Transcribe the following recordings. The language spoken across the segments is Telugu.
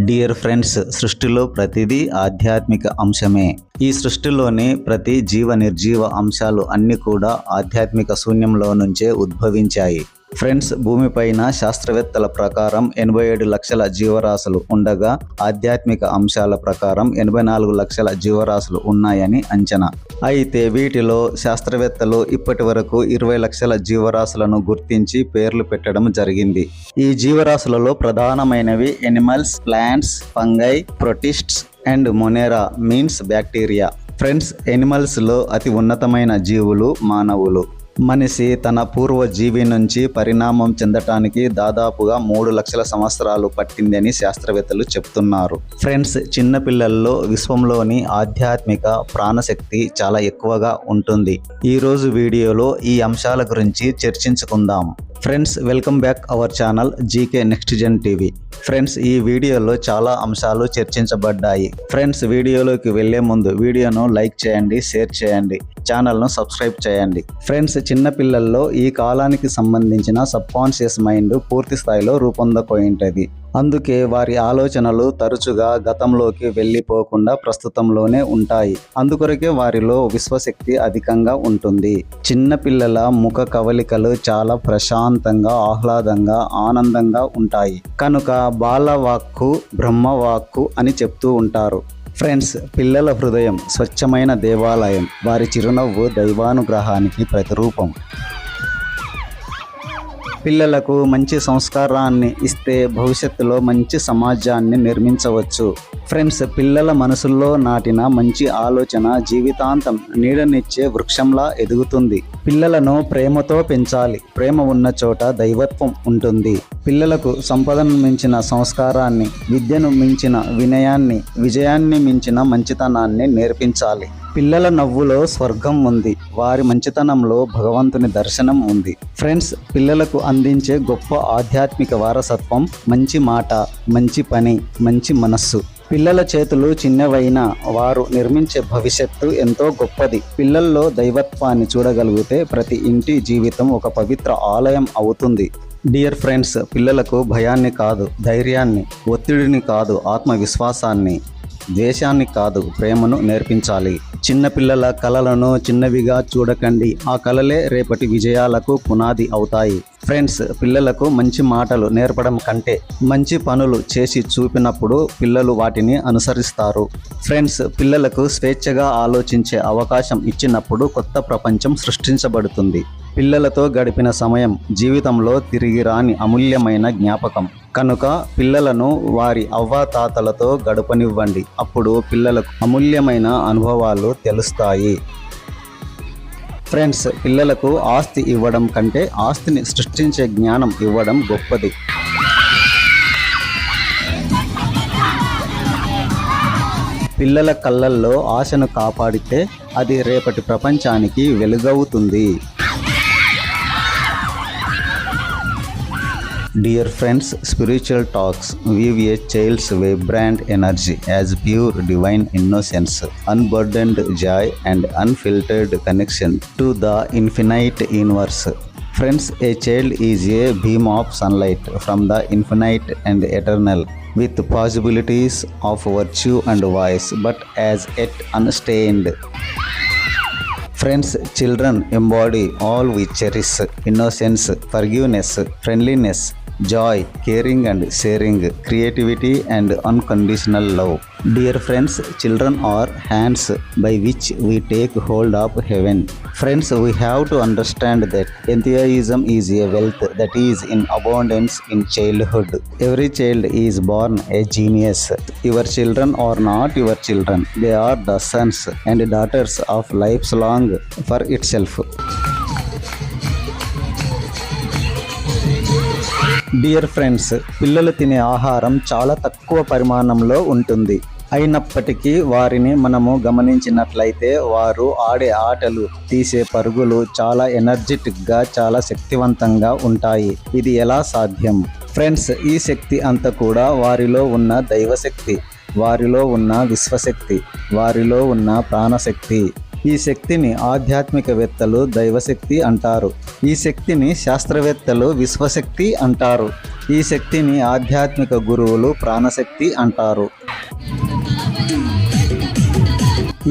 డియర్ ఫ్రెండ్స్, సృష్టిలో ప్రతిదీ ఆధ్యాత్మిక అంశమే. ఈ సృష్టిలోని ప్రతి జీవ నిర్జీవ అంశాలు అన్నీ కూడా ఆధ్యాత్మిక శూన్యంలో నుంచే ఉద్భవించాయి. ఫ్రెండ్స్, భూమిపైన శాస్త్రవేత్తల ప్రకారం 87 లక్షల జీవరాశులు ఉండగా ఆధ్యాత్మిక అంశాల ప్రకారం 84 లక్షల జీవరాశులు ఉన్నాయని అంచనా. అయితే వీటిలో శాస్త్రవేత్తలు ఇప్పటి వరకు 20 లక్షల జీవరాశులను గుర్తించి పేర్లు పెట్టడం జరిగింది. ఈ జీవరాశులలో ప్రధానమైనవి animals, plants, fungi, protists and monera means bacteria. Friends, ఎనిమల్స్లో అతి ఉన్నతమైన జీవులు మానవులు. మనిషి తన పూర్వ జీవి నుంచి పరిణామం చెందటానికి దాదాపుగా 3 లక్షల సంవత్సరాలు పట్టిందని శాస్త్రవేత్తలు చెప్తున్నారు. ఫ్రెండ్స్, చిన్నపిల్లల్లో విశ్వంలోని ఆధ్యాత్మిక ప్రాణశక్తి చాలా ఎక్కువగా ఉంటుంది. ఈరోజు వీడియోలో ఈ అంశాల గురించి చర్చించుకుందాం. Friends, welcome back our channel GK next gen TV. Friends, ఈ వీడియోలో చాలా అంశాలు చర్చించబడ్డాయి. ఫ్రెండ్స్, వీడియోలోకి వెళ్లే ముందు వీడియోను లైక్ చేయండి, షేర్ చేయండి, ఛానల్ను సబ్స్క్రైబ్ చేయండి. ఫ్రెండ్స్, చిన్నపిల్లల్లో ఈ కాలానికి సంబంధించిన సబ్కాన్షియస్ మైండ్ పూర్తి స్థాయిలో రూపొందకపోయింటది. అందుకే వారి ఆలోచనలు తరచుగా గతంలోకి వెళ్ళిపోకుండా ప్రస్తుతంలోనే ఉంటాయి. అందుకొరకే వారిలో విశ్వశక్తి అధికంగా ఉంటుంది. చిన్నపిల్లల ముఖ కవలికలు చాలా ప్రశాంతంగా, ఆహ్లాదంగా, ఆనందంగా ఉంటాయి. కనుక బాలవాక్కు బ్రహ్మవాక్కు అని చెప్తూ ఉంటారు. ఫ్రెండ్స్, పిల్లల హృదయం స్వచ్ఛమైన దేవాలయం. వారి చిరునవ్వు దైవానుగ్రహానికి ప్రతిరూపం. పిల్లలకు మంచి సంస్కారాన్ని ఇస్తే భవిష్యత్తులో మంచి సమాజాన్ని నిర్మించవచ్చు. ఫ్రెండ్స్, పిల్లల మనసుల్లో నాటిన మంచి ఆలోచన జీవితాంతం నీడనిచ్చే వృక్షంలా ఎదుగుతుంది. పిల్లలను ప్రేమతో పెంచాలి. ప్రేమ ఉన్న చోట దైవత్వం ఉంటుంది. పిల్లలకు సంపదను మించిన సంస్కారాన్ని, విద్యను మించిన వినయాన్ని, విజయాన్ని మించిన మంచితనాన్ని నేర్పించాలి. పిల్లల నవ్వులో స్వర్గం ఉంది. వారి మంచితనంలో భగవంతుని దర్శనం ఉంది. ఫ్రెండ్స్, పిల్లలకు అందించే గొప్ప ఆధ్యాత్మిక వారసత్వం మంచి మాట, మంచి పని, మంచి మనస్సు. పిల్లల చేతులు చిన్నవైనా వారు నిర్మించే భవిష్యత్తు ఎంతో గొప్పది. పిల్లల్లో దైవత్వాన్ని చూడగలిగితే ప్రతి ఇంటి జీవితం ఒక పవిత్ర ఆలయం అవుతుంది. డియర్ ఫ్రెండ్స్, పిల్లలకు భయాన్ని కాదు, ధైర్యాన్ని, ఒత్తిడిని కాదు, ఆత్మవిశ్వాసాన్ని, ద్వేషాన్ని కాదు, ప్రేమను నేర్పించాలి. చిన్నపిల్లల కలలను చిన్నవిగా చూడకండి. ఆ కలలే రేపటి విజయాలకు పునాది అవుతాయి. ఫ్రెండ్స్, పిల్లలకు మంచి మాటలు నేర్పడం కంటే మంచి పనులు చేసి చూపినప్పుడు పిల్లలు వాటిని అనుసరిస్తారు. ఫ్రెండ్స్, పిల్లలకు స్వేచ్ఛగా ఆలోచించే అవకాశం ఇచ్చినప్పుడు కొత్త ప్రపంచం సృష్టించబడుతుంది. పిల్లలతో గడిపిన సమయం జీవితంలో తిరిగి రాని అమూల్యమైన జ్ఞాపకం. కనుక పిల్లలను వారి అవ్వాతాతలతో గడపనివ్వండి. అప్పుడు పిల్లలకు అమూల్యమైన అనుభవాలు తెలుస్తాయి. ఫ్రెండ్స్, పిల్లలకు ఆస్తి ఇవ్వడం కంటే ఆస్తిని సృష్టించే జ్ఞానం ఇవ్వడం గొప్పది. పిల్లల కళ్ళల్లో ఆశను కాపాడితే అది రేపటి ప్రపంచానికి వెలుగవుతుంది. Dear friends, spiritual talks weave a child's vibrant energy as pure divine innocence, unburdened joy and unfiltered connection to the infinite universe. Friends, a child is a beam of sunlight from the infinite and eternal, with possibilities of virtue and vice, but as yet unstained. Friends, children embody all we cherish: innocence, forgiveness, friendliness, joy, caring and sharing, creativity and unconditional love. Dear friends, children are hands by which we take hold of heaven. Friends, we have to understand that enthusiasm is a wealth that is in abundance in childhood. Every child is born a genius. Your children are not your children. They are the sons and daughters of life's long for itself. Dear friends, పిల్లలు తినే ఆహారం చాలా తక్కువ పరిమాణంలో ఉంటుంది. అయినప్పటికీ వారిని మనము గమనించినట్లయితే వారు ఆడే ఆటలు, తీసే పరుగులు చాలా ఎనర్జెటిక్గా, చాలా శక్తివంతంగా ఉంటాయి. ఇది ఎలా సాధ్యం? ఫ్రెండ్స్, ఈ శక్తి అంతా కూడా వారిలో ఉన్న దైవశక్తి, వారిలో ఉన్న విశ్వశక్తి, వారిలో ఉన్న ప్రాణశక్తి. ఈ శక్తిని ఆధ్యాత్మికవేత్తలు దైవశక్తి అంటారు. ఈ శక్తిని శాస్త్రవేత్తలు విశ్వశక్తి అంటారు. ఈ శక్తిని ఆధ్యాత్మిక గురువులు ప్రాణశక్తి అంటారు.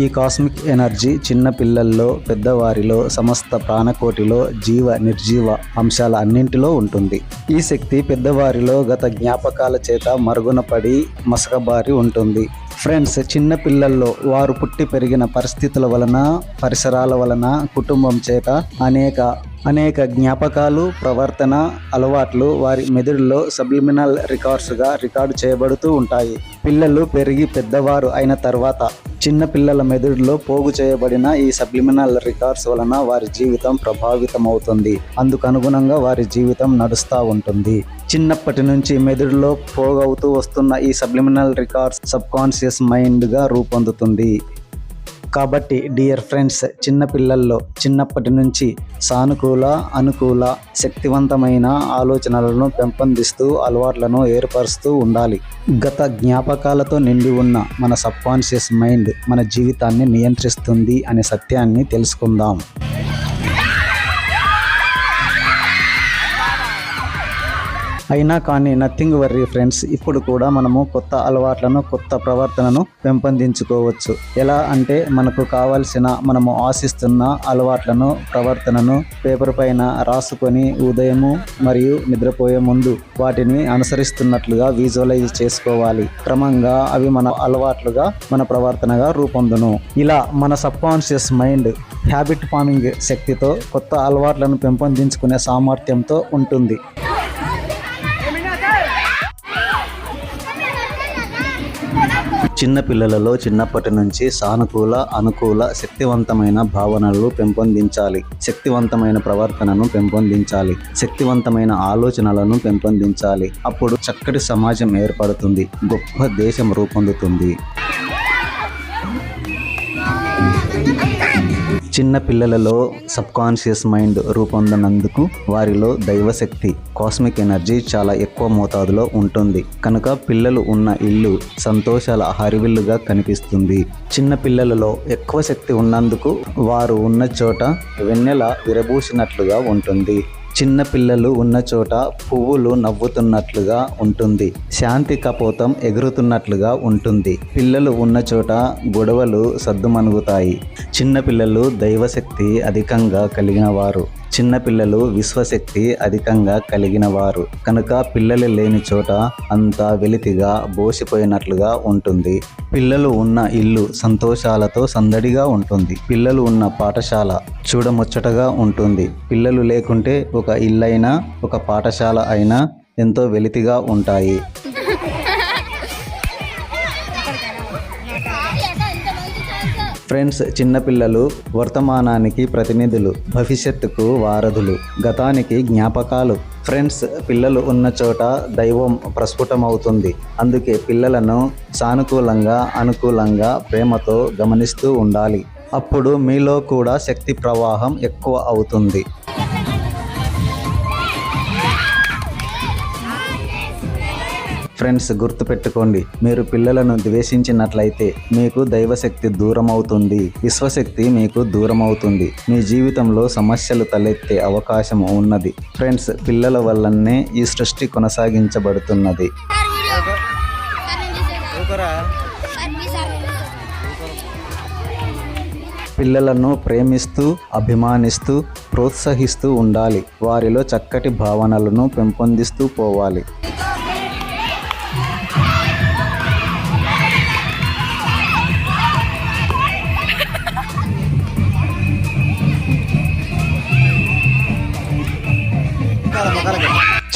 ఈ కాస్మిక్ ఎనర్జీ చిన్న పిల్లల్లో, పెద్దవారిలో, సమస్త ప్రాణకోటిలో, జీవ నిర్జీవ అంశాల అన్నింటిలో ఉంటుంది. ఈ శక్తి పెద్దవారిలో గత జ్ఞాపకాల చేత మరుగున పడి మసకబారి ఉంటుంది. ఫ్రెండ్స్, చిన్న పిల్లల్లో వారు పుట్టి పెరిగిన పరిస్థితుల వలన, పరిసరాల వలన, కుటుంబం చేత అనేక జ్ఞాపకాలు, ప్రవర్తన, అలవాట్లు వారి మెదడులో సబ్లిమినల్ రికార్డ్స్గా రికార్డు చేయబడుతూ ఉంటాయి. పిల్లలు పెరిగి పెద్దవారు అయిన తర్వాత చిన్న పిల్లల మెదడులో పోగు చేయబడిన ఈ సబ్లిమినల్ రికార్డ్స్ వలన వారి జీవితం ప్రభావితమవుతుంది. అందుకు అనుగుణంగా వారి జీవితం నడుస్తూ ఉంటుంది. చిన్నప్పటి నుంచి మెదడులో పోగవుతూ వస్తున్న ఈ సబ్లిమినల్ రికార్డ్స్ సబ్కాన్షియస్ మైండ్గా రూపొందుతుంది. కాబట్టి డియర్ ఫ్రెండ్స్, చిన్న పిల్లల్లో చిన్నప్పటి నుంచి సానుకూల, అనుకూల, శక్తివంతమైన ఆలోచనలను పెంపొందిస్తూ అలవాట్లను ఏర్పరుస్తూ ఉండాలి. గత జ్ఞాపకాలతో నిండి ఉన్న మన సబ్కాన్షియస్ మైండ్ మన జీవితాన్ని నియంత్రిస్తుంది అనే సత్యాన్ని తెలుసుకుందాం. అయినా కానీ నథింగ్ వర్రీ ఫ్రెండ్స్, ఇప్పుడు కూడా మనము కొత్త అలవాట్లను, కొత్త ప్రవర్తనను పెంపొందించుకోవచ్చు. ఎలా అంటే మనకు కావాల్సిన, మనము ఆశిస్తున్న అలవాట్లను, ప్రవర్తనను పేపర్ పైన రాసుకొని ఉదయము మరియు నిద్రపోయే ముందు వాటిని అనుసరిస్తున్నట్లుగా విజువలైజ్ చేసుకోవాలి. క్రమంగా అవి మన అలవాట్లుగా, మన ప్రవర్తనగా రూపొందును. ఇలా మన సబ్కాన్షియస్ మైండ్ హ్యాబిట్ ఫార్మింగ్ శక్తితో కొత్త అలవాట్లను పెంపొందించుకునే సామర్థ్యంతో ఉంటుంది. చిన్న పిల్లలలో చిన్నప్పటి నుంచి సానుకూల, అనుకూల, శక్తివంతమైన భావనలు పెంపొందించాలి. శక్తివంతమైన ప్రవర్తనను పెంపొందించాలి. శక్తివంతమైన ఆలోచనలను పెంపొందించాలి. అప్పుడు చక్కటి సమాజం ఏర్పడుతుంది. గొప్ప దేశం రూపొందుతుంది. చిన్న పిల్లలలో సబ్కాన్షియస్ మైండ్ రూపొందనందుకు వారిలో దైవశక్తి, కాస్మిక్ ఎనర్జీ చాలా ఎక్కువ మోతాదులో ఉంటుంది. కనుక పిల్లలు ఉన్న ఇల్లు సంతోషాల హరివిల్లుగా కనిపిస్తుంది. చిన్న పిల్లలలో ఎక్కువ శక్తి ఉన్నందుకు వారు ఉన్న చోట వెన్నెల విరబూసినట్లుగా ఉంటుంది. చిన్న పిల్లలు ఉన్న చోట పువ్వులు నవ్వుతున్నట్లుగా ఉంటుంది. శాంతి కపోతం ఎగురుతున్నట్లుగా ఉంటుంది. పిల్లలు ఉన్న చోట గొడవలు సద్దుమణుగుతాయి. చిన్న పిల్లలు దైవశక్తి అధికంగా కలిగిన వారు. చిన్నపిల్లలు విశ్వశక్తి అధికంగా కలిగిన వారు. కనుక పిల్లలు లేని చోట అంతా వెలితిగా బోసిపోయినట్లుగా ఉంటుంది. పిల్లలు ఉన్న ఇల్లు సంతోషాలతో సందడిగా ఉంటుంది. పిల్లలు ఉన్న పాఠశాల చూడముచ్చటగా ఉంటుంది. పిల్లలు లేకుంటే ఒక ఇల్లైనా, ఒక పాఠశాల అయినా ఎంతో వెలితిగా ఉంటాయి. ఫ్రెండ్స్, చిన్నపిల్లలు వర్తమానానికి ప్రతినిధులు, భవిష్యత్తుకు వారధులు, గతానికి జ్ఞాపకాలు. ఫ్రెండ్స్, పిల్లలు ఉన్న చోట దైవం ప్రస్ఫుటమవుతుంది. అందుకే పిల్లలను సానుకూలంగా, అనుకూలంగా, ప్రేమతో గమనిస్తూ ఉండాలి. అప్పుడు మీలో కూడా శక్తి ప్రవాహం ఎక్కువ అవుతుంది. ఫ్రెండ్స్, గుర్తుపెట్టుకోండి, మీరు పిల్లలను ద్వేషించినట్లయితే మీకు దైవశక్తి దూరం అవుతుంది, విశ్వశక్తి మీకు దూరం అవుతుంది. మీ జీవితంలో సమస్యలు తలెత్తే అవకాశం ఉన్నది. ఫ్రెండ్స్, పిల్లల వల్లనే ఈ సృష్టి కొనసాగించబడుతున్నది. పిల్లలను ప్రేమిస్తూ, అభిమానిస్తూ, ప్రోత్సహిస్తూ ఉండాలి. వారిలో చక్కటి భావనలను పెంపొందిస్తూ పోవాలి.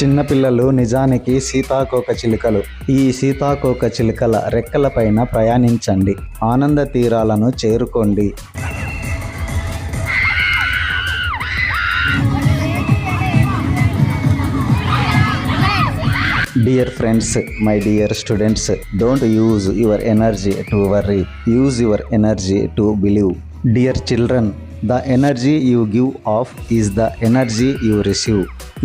చిన్నపిల్లలు నిజానికి సీతాకోక చిలుకలు. ఈ సీతాకోక చిలుకల రెక్కలపైన ప్రయాణించండి, ఆనంద తీరాలను చేరుకోండి. Dear friends, my dear students, don't use your energy to worry. Use your energy to believe. Dear children, the energy you give off is the energy you receive.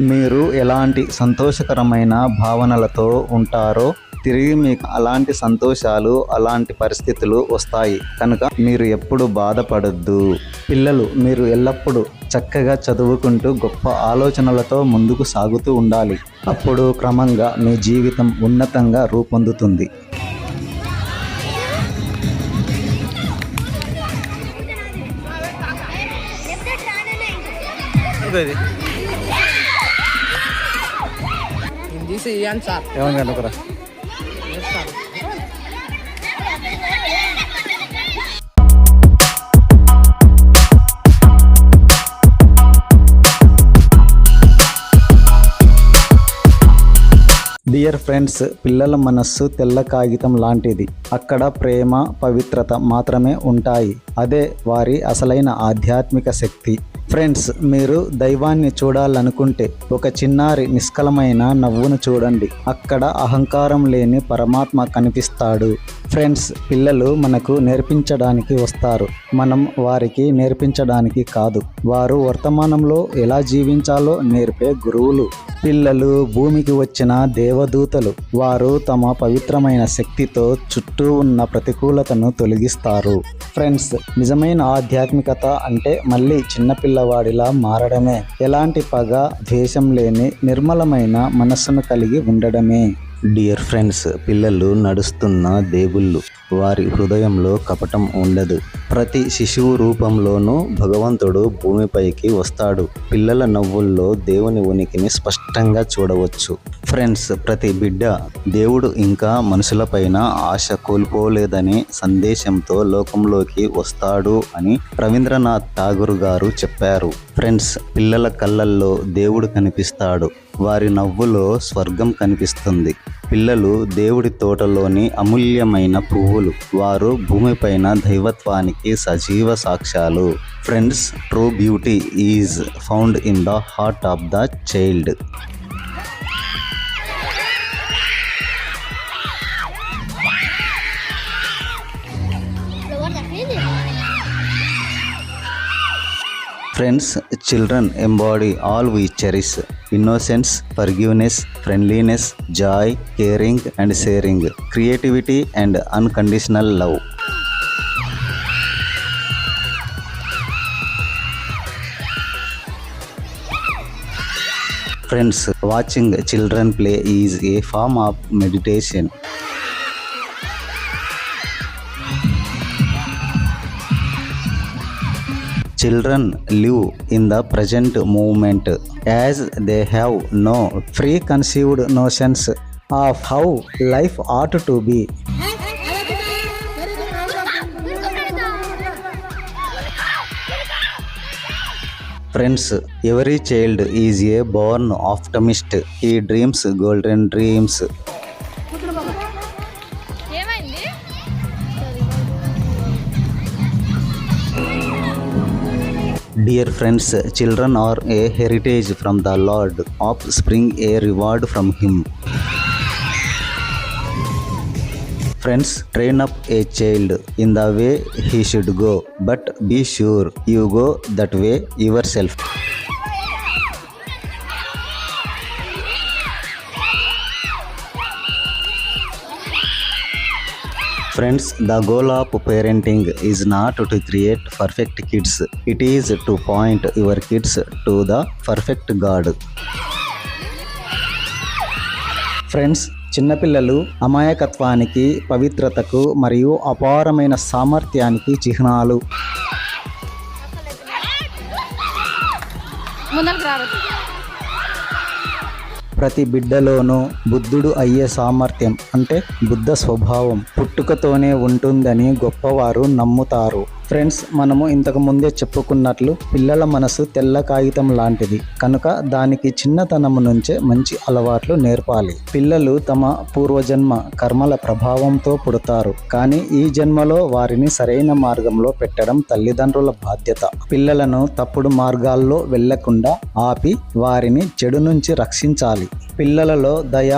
మీరు ఎలాంటి సంతోషకరమైన భావనలతో ఉంటారో తిరిగి మీకు అలాంటి సంతోషాలు, అలాంటి పరిస్థితులు వస్తాయి. కనుక మీరు ఎప్పుడు బాధపడొద్దు. పిల్లలు, మీరు ఎల్లప్పుడూ చక్కగా చదువుకుంటూ గొప్ప ఆలోచనలతో ముందుకు సాగుతూ ఉండాలి. అప్పుడు క్రమంగా మీ జీవితం ఉన్నతంగా రూపొందుతుంది. हिंदी से यान साथ ఏమన్నా ఒకరా డియర్ ఫ్రెండ్స్, పిల్లల మనస్సు తెల్ల కాగితం లాంటిది. అక్కడ ప్రేమ, పవిత్రత మాత్రమే ఉంటాయి. అదే వారి అసలైన ఆధ్యాత్మిక శక్తి. ఫ్రెండ్స్, మీరు దైవాన్ని చూడాలనుకుంటే ఒక చిన్నారి నిష్కలమైన నవ్వును చూడండి. అక్కడ అహంకారం లేని పరమాత్మ కనిపిస్తాడు. ఫ్రెండ్స్, పిల్లలు మనకు నేర్పించడానికి వస్తారు. మనం వారికి నేర్పించడానికి కాదు. వారు వర్తమానంలో ఎలా జీవించాలో నేర్పే గురువులు. పిల్లలు భూమికి వచ్చిన దేవదూతలు. వారు తమ పవిత్రమైన శక్తితో చుట్టూ ఉన్న ప్రతికూలతను తొలగిస్తారు. ఫ్రెండ్స్, నిజమైన ఆధ్యాత్మికత అంటే మళ్ళీ చిన్నపిల్లవాడిలా మారడమే. ఎలాంటి పగ, ద్వేషం లేని నిర్మలమైన మనస్సును కలిగి ఉండడమే. డియర్ ఫ్రెండ్స్, పిల్లలు నడుస్తున్న దేవుళ్ళు. వారి హృదయంలో కపటం ఉండదు. ప్రతి శిశువు రూపంలోనూ భగవంతుడు భూమిపైకి వస్తాడు. పిల్లల నవ్వుల్లో దేవుని ఉనికిని స్పష్టంగా చూడవచ్చు. ఫ్రెండ్స్, ప్రతి బిడ్డ దేవుడు ఇంకా మనుషులపైన ఆశ కోల్పోలేదనే సందేశంతో లోకంలోకి వస్తాడు అని రవీంద్రనాథ్ ఠాగూర్ గారు చెప్పారు. ఫ్రెండ్స్, పిల్లల కళ్ళల్లో దేవుడు కనిపిస్తాడు. వారి నవ్వులో స్వర్గం కనిపిస్తుంది. పిల్లలు దేవుడి తోటలోని అమూల్యమైన పువ్వులు. వారు భూమిపైన దైవత్వానికి సజీవ సాక్ష్యాలు. Friends, true beauty is found in the heart of the child. Friends, children embody all we cherish: innocence, forgiveness, friendliness, joy, caring and sharing, creativity and unconditional love. Friends, watching children play is a form of meditation. Children live in the present moment as they have no preconceived notions of how life ought to be. Friends, every child is a born optimist. He dreams golden dreams. Dear friends, children are a heritage from the Lord, offspring a reward from Him. Friends, train up a child in the way he should go, but be sure you go that way yourself. Friends, the goal of parenting is not to create perfect kids. It is to point your kids to the perfect God. Friends, చిన్నపిల్లలు అమాయకత్వానికి, పవిత్రతకు మరియు అపారమైన సామర్థ్యానికి చిహ్నాలు. ప్రతి బిడ్డలోనూ బుద్ధుడు అయ్యే సామర్థ్యం అంటే బుద్ధ స్వభావం పుట్టుకతోనే ఉంటుందని గొప్పవారు నమ్ముతారు. ఫ్రెండ్స్, మనము ఇంతకు ముందే చెప్పుకున్నట్లు పిల్లల మనసు తెల్ల కాగితం లాంటిది. కనుక దానికి చిన్నతనము నుంచే మంచి అలవాట్లు నేర్పాలి. పిల్లలు తమ పూర్వజన్మ కర్మల ప్రభావంతో పుడతారు. కానీ ఈ జన్మలో వారిని సరైన మార్గంలో పెట్టడం తల్లిదండ్రుల బాధ్యత. పిల్లలను తప్పుడు మార్గాల్లో వెళ్లకుండా ఆపి వారిని చెడు నుంచి రక్షించాలి. పిల్లలలో దయ,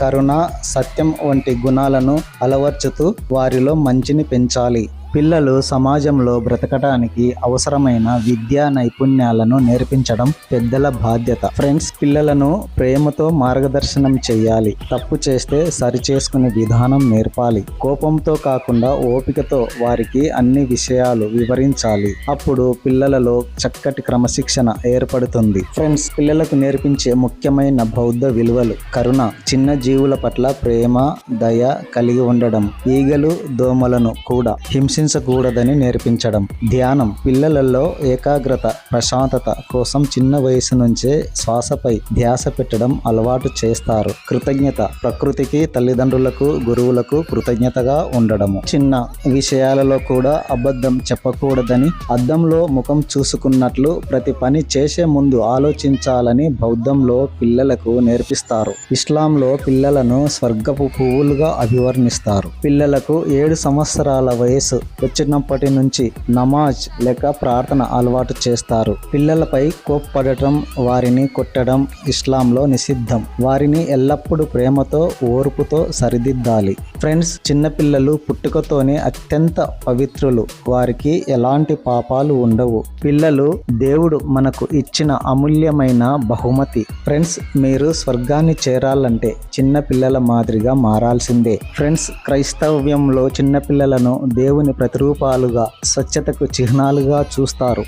కరుణ, సత్యం వంటి గుణాలను అలవర్చుతూ వారిలో మంచిని పెంచాలి. పిల్లలు సమాజంలో బ్రతకడానికి అవసరమైన విద్యా నైపుణ్యాలను నేర్పించడం పెద్దల బాధ్యత. ఫ్రెండ్స్, పిల్లలను ప్రేమతో మార్గదర్శనం చేయాలి. తప్పు చేస్తే సరిచేసుకునే విధానం నేర్పాలి. కోపంతో కాకుండా ఓపికతో వారికి అన్ని విషయాలు వివరించాలి. అప్పుడు పిల్లలలో చక్కటి క్రమశిక్షణ ఏర్పడుతుంది. ఫ్రెండ్స్, పిల్లలకు నేర్పించే ముఖ్యమైన బౌద్ధ విలువలు: కరుణ, చిన్న జీవుల పట్ల ప్రేమ, దయ కలిగి ఉండడం, ఈగలు దోమలను కూడా హింసించకూడదని నేర్పించడం, ధ్యానం, పిల్లలలో ఏకాగ్రత, ప్రశాంతత కోసం చిన్న వయసు నుంచే శ్వాసపై ధ్యాస పెట్టడం అలవాటు చేస్తారు. కృతజ్ఞత, ప్రకృతికి, తల్లిదండ్రులకు, గురువులకు కృతజ్ఞతగా ఉండడము. చిన్న విషయాలలో కూడా అబద్ధం చెప్పకూడదని, అద్దంలో ముఖం చూసుకున్నట్లు ప్రతి పని చేసే ముందు ఆలోచించాలని బౌద్ధంలో పిల్లలకు నేర్పిస్తారు. ఇస్లాంలో పిల్లలను స్వర్గపు పువ్వులుగా అభివర్ణిస్తారు. పిల్లలకు 7 సంవత్సరాల వయసు వచ్చినప్పటి నుంచి నమాజ్ లేక ప్రార్థన అలవాటు చేస్తారు. పిల్లలపై కోప్పడటం, వారిని కొట్టడం ఇస్లాంలో నిషిద్ధం. వారిని ఎల్లప్పుడూ ప్రేమతో, ఓర్పుతో సరిదిద్దాలి. ఫ్రెండ్స్, చిన్నపిల్లలు పుట్టుకతోనే అత్యంత పవిత్రులు. వారికి ఎలాంటి పాపాలు ఉండవు. పిల్లలు దేవుడు మనకు ఇచ్చిన అమూల్యమైన బహుమతి. ఫ్రెండ్స్, మీరు స్వర్గాన్ని చేరాలంటే చిన్న పిల్లల మాదిరిగా మారాల్సిందే. ఫ్రెండ్స్, క్రైస్తవ్యంలో చిన్నపిల్లలను దేవుని ప్రతిరూపాలుగా, స్వచ్ఛతకు చిహ్నాలుగా చూస్తారు.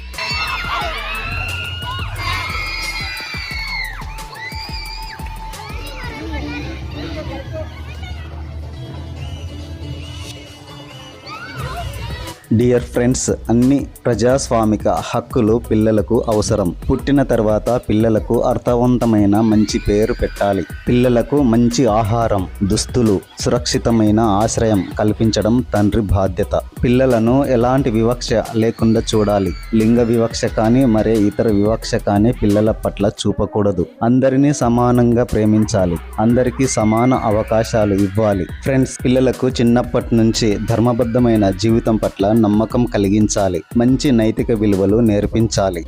డియర్ ఫ్రెండ్స్, అన్ని ప్రజాస్వామిక హక్కులు పిల్లలకు అవసరం. పుట్టిన తర్వాత పిల్లలకు అర్థవంతమైన మంచి పేరు పెట్టాలి. పిల్లలకు మంచి ఆహారం, దుస్తులు, సురక్షితమైన ఆశ్రయం కల్పించడం తండ్రి బాధ్యత. పిల్లలను ఎలాంటి వివక్ష లేకుండా చూడాలి. లింగ వివక్ష కానీ మరే ఇతర వివక్ష కానీ పిల్లల పట్ల చూపకూడదు. అందరినీ సమానంగా ప్రేమించాలి. అందరికీ సమాన అవకాశాలు ఇవ్వాలి. ఫ్రెండ్స్, పిల్లలకు చిన్నప్పటి నుంచి ధర్మబద్ధమైన జీవితం పట్ల నమ్మకం కలిగించాలి. మంచి నైతిక విలువలు నేర్పించాలి.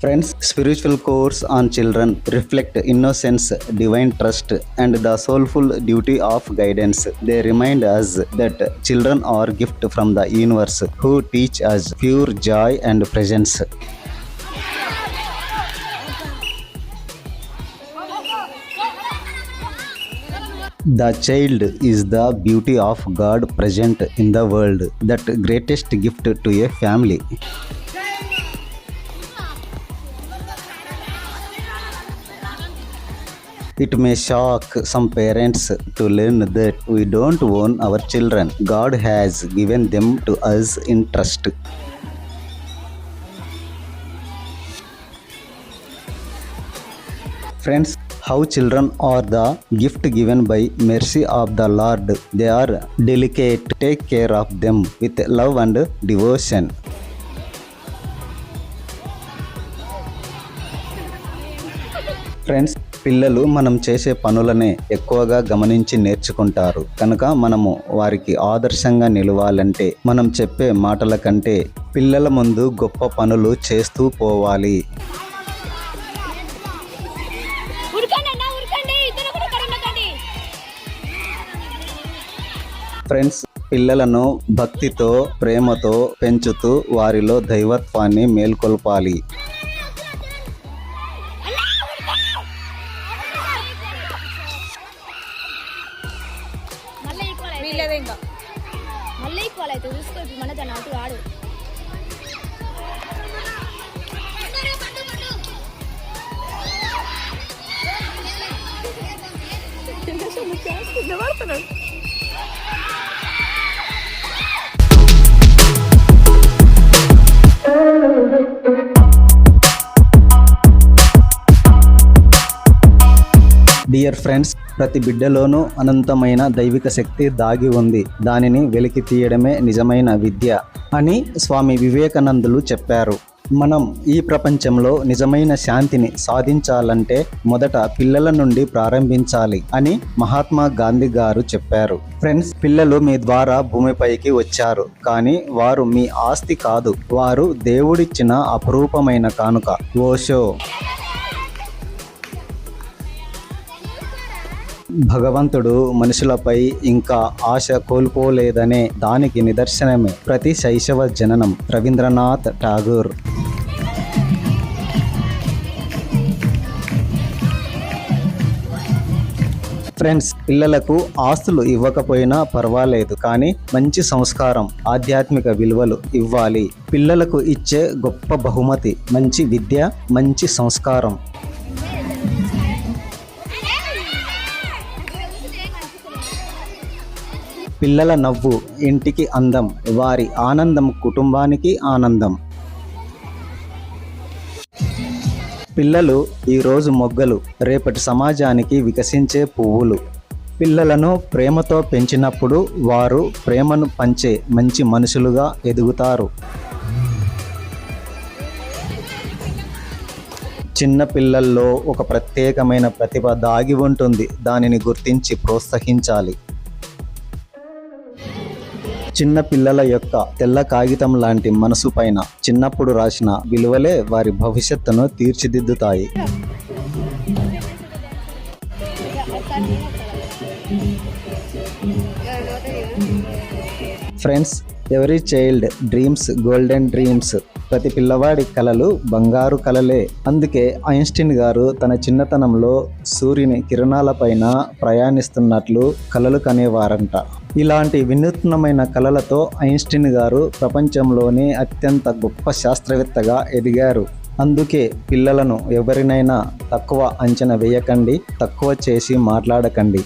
Friends, spiritual course on children reflect innocence, divine trust, and the soulful duty of guidance. They remind us that children are gift from the universe who teach us pure joy and presence. The child is the beauty of God present in the world, that greatest gift to a family. It may shock some parents to learn that we don't own our children. God has given them to us in trust. Friends, how children are the gift given by mercy of the Lord. They are delicate. Take care of them with love and devotion. Friends, పిల్లలు మనం చేసే పనులనే ఎక్కువగా గమనించి నేర్చుకుంటారు. కనుక మనము వారికి ఆదర్శంగా నిలవాలంటే మనం చెప్పే మాటల కంటే పిల్లల ముందు గొప్ప పనులు చేస్తూ పోవాలి. ఫ్రెండ్స్, పిల్లలను భక్తితో, ప్రేమతో పెంచుతూ వారిలో దైవత్వాన్ని మేల్కొల్పాలి. మళ్ళీ ఈక్వల్ అయితే చూసుకో, మన తన అటు ఆడు. డియర్ ఫ్రెండ్స్, ప్రతి బిడ్డలోనూ అనంతమైన దైవిక శక్తి దాగి ఉంది. దానిని వెలికి తీయడమే నిజమైన విద్య అని స్వామి వివేకానందులు చెప్పారు. మనం ఈ ప్రపంచంలో నిజమైన శాంతిని సాధించాలంటే మొదట పిల్లల నుండి ప్రారంభించాలి అని మహాత్మా గాంధీ గారు చెప్పారు. ఫ్రెండ్స్, పిల్లలు మీ ద్వారా భూమిపైకి వచ్చారు, కానీ వారు మీ ఆస్తి కాదు, వారు దేవుడిచ్చిన అపురూపమైన కానుక. ఓషో. భగవంతుడు మనుషులపై ఇంకా ఆశ కోల్పోలేదనే దానికి నిదర్శనమే ప్రతి శైశవ జననం. రవీంద్రనాథ్ ఠాగూర్. ఫ్రెండ్స్, పిల్లలకు ఆస్తులు ఇవ్వకపోయినా పర్వాలేదు, కానీ మంచి సంస్కారం, ఆధ్యాత్మిక విలువలు ఇవ్వాలి. పిల్లలకు ఇచ్చే గొప్ప బహుమతి మంచి విద్య, మంచి సంస్కారం. పిల్లల నవ్వు ఇంటికి అందం, వారి ఆనందం కుటుంబానికి ఆనందం. పిల్లలు ఈరోజు మొగ్గలు, రేపటి సమాజానికి వికసించే పువ్వులు. పిల్లలను ప్రేమతో పెంచినప్పుడు వారు ప్రేమను పంచే మంచి మనుషులుగా ఎదుగుతారు. చిన్న పిల్లల్లో ఒక ప్రత్యేకమైన ప్రతిభ దాగి ఉంటుంది, దానిని గుర్తించి ప్రోత్సహించాలి. చిన్న పిల్లల యొక్క తెల్ల కాగితం లాంటి మనసు పైన చిన్నప్పుడు రాసిన విలువలే వారి భవిష్యత్తును తీర్చిదిద్దుతాయి. Friends, every child dreams golden dreams. ప్రతి పిల్లవాడి కలలు బంగారు కలలే. అందుకే ఐన్స్టీన్ గారు తన చిన్నతనంలో సూర్యుని కిరణాలపైన ప్రయాణిస్తున్నట్లు కలలు కనేవారంట. ఇలాంటి వినూత్నమైన కలలతో ఐన్స్టీన్ గారు ప్రపంచంలోనే అత్యంత గొప్ప శాస్త్రవేత్తగా ఎదిగారు. అందుకే పిల్లలను ఎవరినైనా తక్కువ అంచనా వేయకండి, తక్కువ చేసి మాట్లాడకండి.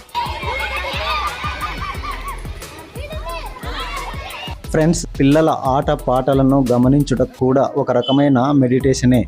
ఫ్రెండ్స్, పిల్లల ఆట పాటలను గమనించుట కూడా ఒక రకమైన మెడిటేషనే.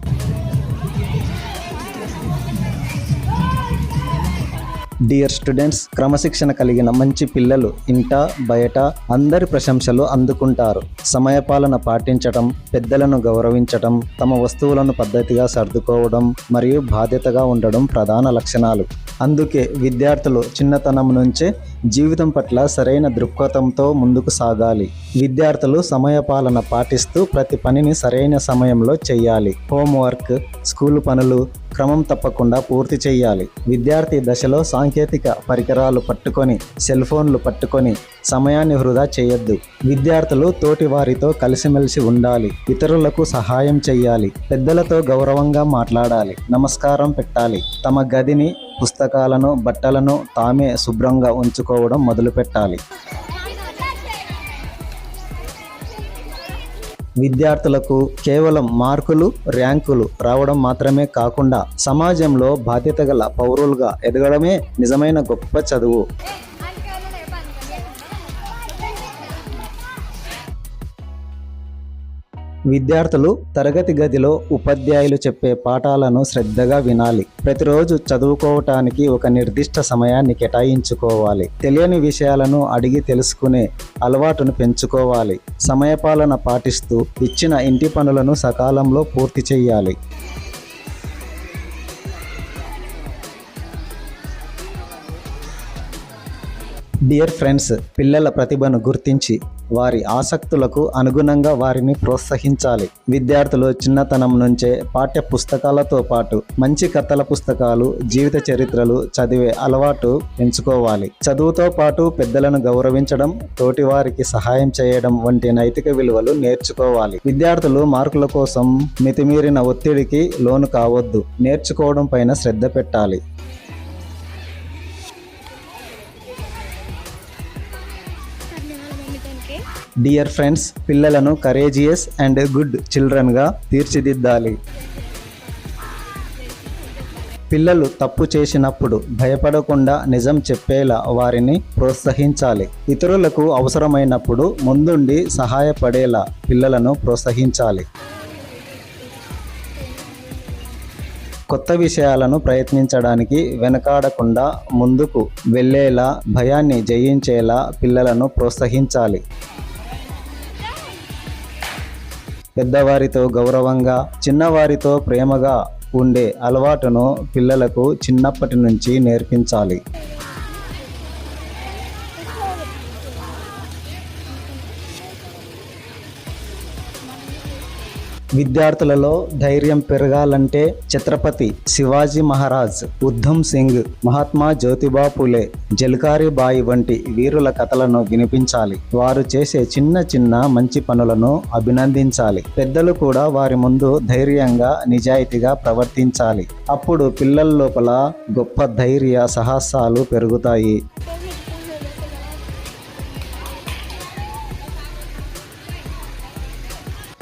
డియర్ స్టూడెంట్స్, క్రమశిక్షణ కలిగిన మంచి పిల్లలు ఇంట బయట అందరి ప్రశంసలు అందుకుంటారు. సమయపాలన పాటించటం, పెద్దలను గౌరవించటం, తమ వస్తువులను పద్ధతిగా సర్దుకోవడం మరియు బాధ్యతగా ఉండడం ప్రధాన లక్షణాలు. అందుకే విద్యార్థులు చిన్నతనం నుంచే జీవితం పట్ల సరైన దృక్పథంతో ముందుకు సాగాలి. విద్యార్థులు సమయపాలన పాటిస్తూ ప్రతి పనిని సరైన సమయంలో చేయాలి. హోంవర్క్, స్కూల్ పనులు క్రమం తప్పకుండా పూర్తి చేయాలి. విద్యార్థి దశలో సాంకేతిక పరికరాలు పట్టుకొని, సెల్ ఫోన్లు పట్టుకొని సమయాన్ని వృధా చేయొద్దు. విద్యార్థులు తోటి వారితో కలిసిమెలిసి ఉండాలి. ఇతరులకు సహాయం చేయాలి. పెద్దలతో గౌరవంగా మాట్లాడాలి. నమస్కారం పెట్టాలి. తమ గదిని, పుస్తకాలను, బట్టలను తామే శుభ్రంగా ఉంచుకోవడం మొదలుపెట్టాలి. విద్యార్థులకు కేవలం మార్కులు, ర్యాంకులు రావడం మాత్రమే కాకుండా సమాజంలో బాధ్యత గల పౌరులుగా ఎదగడమే నిజమైన గొప్ప చదువు. విద్యార్థులు తరగతి గదిలో ఉపాధ్యాయులు చెప్పే పాఠాలను శ్రద్ధగా వినాలి. ప్రతిరోజు చదువుకోవటానికి ఒక నిర్దిష్ట సమయాన్ని కేటాయించుకోవాలి. తెలియని విషయాలను అడిగి తెలుసుకునే అలవాటును పెంచుకోవాలి. సమయపాలన పాటిస్తూ ఇచ్చిన ఇంటి పనులను సకాలంలో పూర్తి చేయాలి. డియర్ ఫ్రెండ్స్, పిల్లల ప్రతిభను గుర్తించి వారి ఆసక్తులకు అనుగుణంగా వారిని ప్రోత్సహించాలి. విద్యార్థులు చిన్నతనం నుంచే పాఠ్య పుస్తకాలతో పాటు మంచి కథల పుస్తకాలు, జీవిత చరిత్రలు చదివే అలవాటు పెంచుకోవాలి. చదువుతో పాటు పెద్దలను గౌరవించడం, తోటివారికి సహాయం చేయడం వంటి నైతిక విలువలు నేర్చుకోవాలి. విద్యార్థులు మార్కుల కోసం మితిమీరిన ఒత్తిడికి లోను కావద్దు. నేర్చుకోవడం పైన శ్రద్ధ పెట్టాలి. డియర్ ఫ్రెండ్స్, పిల్లలను కరేజియస్ అండ్ గుడ్ చిల్డ్రన్గా తీర్చిదిద్దాలి. పిల్లలు తప్పు చేసినప్పుడు భయపడకుండా నిజం చెప్పేలా వారిని ప్రోత్సహించాలి. ఇతరులకు అవసరమైనప్పుడు ముందుండి సహాయపడేలా పిల్లలను ప్రోత్సహించాలి. కొత్త విషయాలను ప్రయత్నించడానికి వెనకాడకుండా ముందుకు వెళ్ళేలా, భయాన్ని జయించేలా పిల్లలను ప్రోత్సహించాలి. పెద్దవారితో గౌరవంగా, చిన్నవారితో ప్రేమగా ఉండే అలవాటును పిల్లలకు చిన్నప్పటి నుంచి నేర్పించాలి. విద్యార్థులలో ధైర్యం పెరగాలంటే ఛత్రపతి శివాజీ మహారాజ్, ఉద్ధమ్ సింగ్, మహాత్మా జ్యోతిబా ఫులే, జల్కారీ బాయి వంటి వీరుల కథలను వినిపించాలి. వారు చేసే చిన్న చిన్న మంచి పనులను అభినందించాలి. పెద్దలు కూడా వారి ముందు ధైర్యంగా, నిజాయితీగా ప్రవర్తించాలి. అప్పుడు పిల్లల లోపల గొప్ప ధైర్య సాహసాలు పెరుగుతాయి.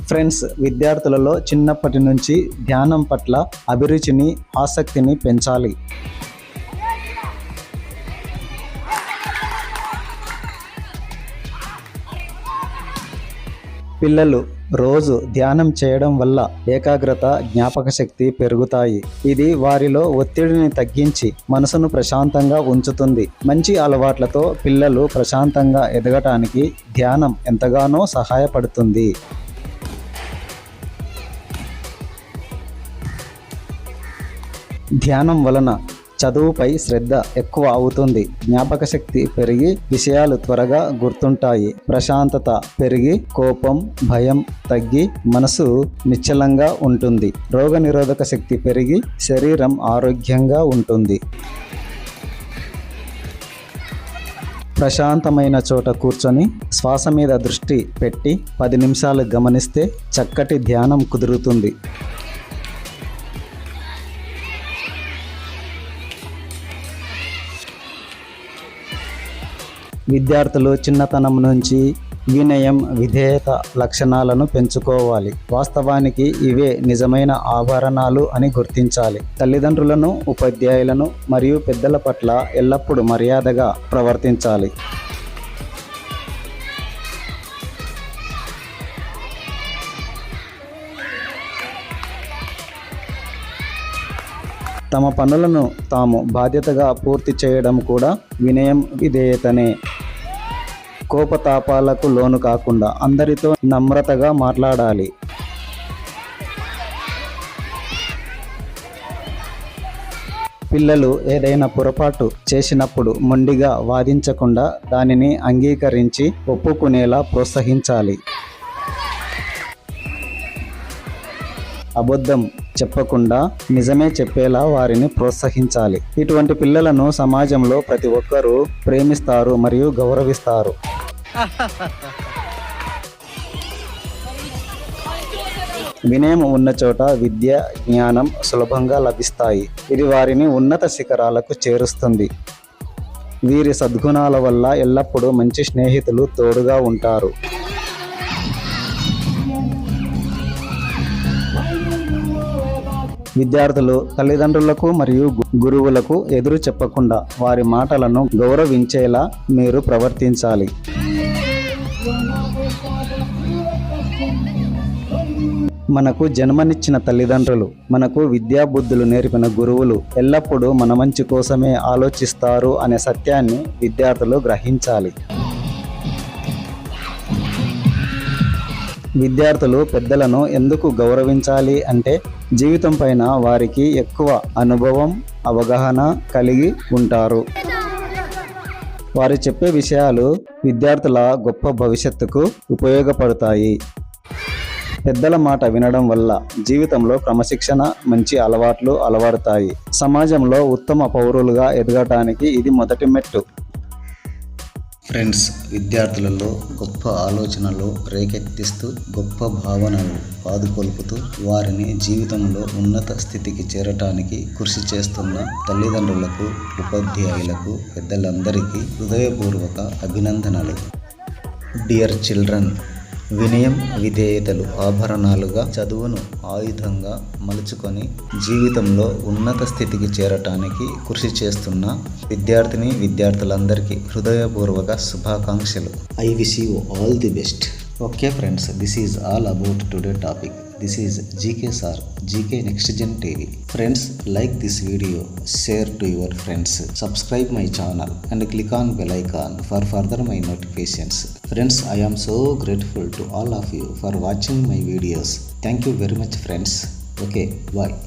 ఫ్రెండ్స్, విద్యార్థులలో చిన్నప్పటి నుంచి ధ్యానం పట్ల అభిరుచిని, ఆసక్తిని పెంచాలి. పిల్లలు రోజు ధ్యానం చేయడం వల్ల ఏకాగ్రత, జ్ఞాపక శక్తి పెరుగుతాయి. ఇది వారిలో ఒత్తిడిని తగ్గించి మనసును ప్రశాంతంగా ఉంచుతుంది. మంచి అలవాట్లతో పిల్లలు ప్రశాంతంగా ఎదగటానికి ధ్యానం ఎంతగానో సహాయపడుతుంది. ధ్యానం వలన చదువుపై శ్రద్ధ ఎక్కువ అవుతుంది. జ్ఞాపక శక్తి పెరిగి విషయాలు త్వరగా గుర్తుంటాయి. ప్రశాంతత పెరిగి కోపం, భయం తగ్గి మనసు నిశ్చలంగా ఉంటుంది. రోగనిరోధక శక్తి పెరిగి శరీరం ఆరోగ్యంగా ఉంటుంది. ప్రశాంతమైన చోట కూర్చొని శ్వాస మీద దృష్టి పెట్టి 10 నిమిషాలు గమనిస్తే చక్కటి ధ్యానం కుదురుతుంది. విద్యార్థులు చిన్నతనం నుంచి వినయం, విధేయత లక్షణాలను పెంచుకోవాలి. వాస్తవానికి ఇవే నిజమైన ఆభరణాలు అని గుర్తించాలి. తల్లిదండ్రులను, ఉపాధ్యాయులను మరియు పెద్దల పట్ల ఎల్లప్పుడూ మర్యాదగా ప్రవర్తించాలి. తమ పనులను తాము బాధ్యతగా పూర్తి చేయడం కూడా వినయం, విధేయతనే. కోపతాపాలకు లోను కాకుండా అందరితో నమ్రతగా మాట్లాడాలి. పిల్లలు ఏదైనా పొరపాటు చేసినప్పుడు మొండిగా వాదించకుండా దానిని అంగీకరించి ఒప్పుకునేలా ప్రోత్సహించాలి. అబద్ధం చెప్పకుండా నిజమే చెప్పేలా వారిని ప్రోత్సహించాలి. ఇటువంటి పిల్లలను సమాజంలో ప్రతి ఒక్కరూ ప్రేమిస్తారు మరియు గౌరవిస్తారు. వినయం ఉన్న చోట విద్య, జ్ఞానం సులభంగా లభిస్తాయి. ఇది వారిని ఉన్నత శిఖరాలకు చేరుస్తుంది. వీరి సద్గుణాల వల్ల ఎల్లప్పుడూ మంచి స్నేహితులు తోడుగా ఉంటారు. విద్యార్థులు తల్లిదండ్రులకు మరియు గురువులకు ఎదురు చెప్పకుండా వారి మాటలను గౌరవించేలా మీరు ప్రవర్తించాలి. మనకు జన్మనిచ్చిన తల్లిదండ్రులు, మనకు విద్యాబుద్ధులు నేర్పిన గురువులు ఎల్లప్పుడూ మన మంచి కోసమే ఆలోచిస్తారు అనే సత్యాన్ని విద్యార్థులు గ్రహించాలి. విద్యార్థులు పెద్దలను ఎందుకు గౌరవించాలి అంటే జీవితం పైన వారికి ఎక్కువ అనుభవం, అవగాహన కలిగి ఉంటారు. వారు చెప్పే విషయాలు విద్యార్థుల గొప్ప భవిష్యత్తుకు ఉపయోగపడతాయి. పెద్దల మాట వినడం వల్ల జీవితంలో క్రమశిక్షణ, మంచి అలవాట్లు అలవడతాయి. సమాజంలో ఉత్తమ పౌరులుగా ఎదగటానికి ఇది మొదటి మెట్టు. ఫ్రెండ్స్, విద్యార్థులలో గొప్ప ఆలోచనలు రేకెత్తిస్తూ, గొప్ప భావనలు పాదుకొల్పుతూ వారిని జీవితంలో ఉన్నత స్థితికి చేరటానికి కృషి చేస్తున్న తల్లిదండ్రులకు, ఉపాధ్యాయులకు, పెద్దలందరికీ హృదయపూర్వక అభినందనలు. డియర్ చిల్డ్రన్, వినయం, విధేయతలు ఆభరణాలుగా, చదువును ఆయుధంగా మలుచుకొని జీవితంలో ఉన్నత స్థితికి చేరటానికి కృషి చేస్తున్న విద్యార్థులందరికీ హృదయపూర్వక శుభాకాంక్షలు. I wish you all the best. Okay friends, this is all about today topic. This is GK Sir, GK Next Gen TV. Friends, like this video, share to your friends, subscribe my channel and click on bell icon for further my notifications. Friends, I am so grateful to all of you for watching my videos. Thank you very much friends. Okay, bye.